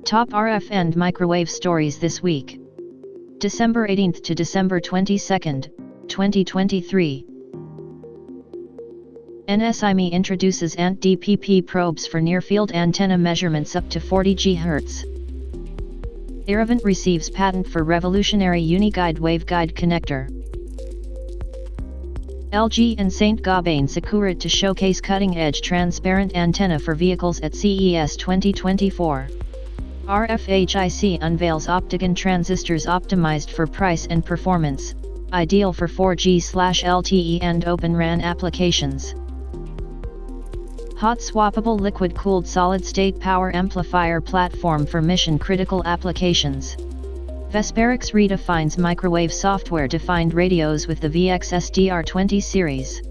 Top RF and microwave stories this week. December 18th to December 22nd, 2023. NSIME introduces ANT-DPP probes for near-field antenna measurements up to 40 GHz. Irevent receives patent for revolutionary Uniguide waveguide connector. LG and Saint-Gobain curated to showcase cutting-edge transparent antenna for vehicles at CES 2024. RFHIC unveils Optigon transistors optimized for price and performance, ideal for 4G/LTE and Open RAN applications. Hot swappable liquid-cooled solid-state power amplifier platform for mission-critical applications. Vesperix redefines microwave software-defined radios with the VXSDR20 series.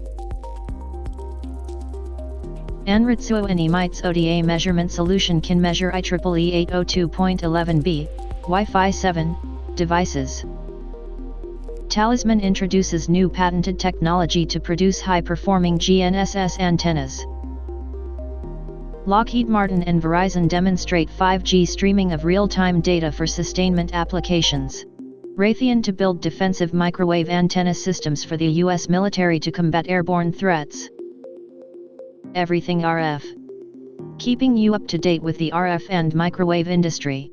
Anritsuo and Emite's ODA measurement solution can measure IEEE 802.11b, Wi-Fi 7, devices. Talisman introduces new patented technology to produce high-performing GNSS antennas. Lockheed Martin and Verizon demonstrate 5G streaming of real-time data for sustainment applications. Raytheon to build defensive microwave antenna systems for the U.S. military to combat airborne threats. Everything RF. Keeping you up to date with the RF and microwave industry.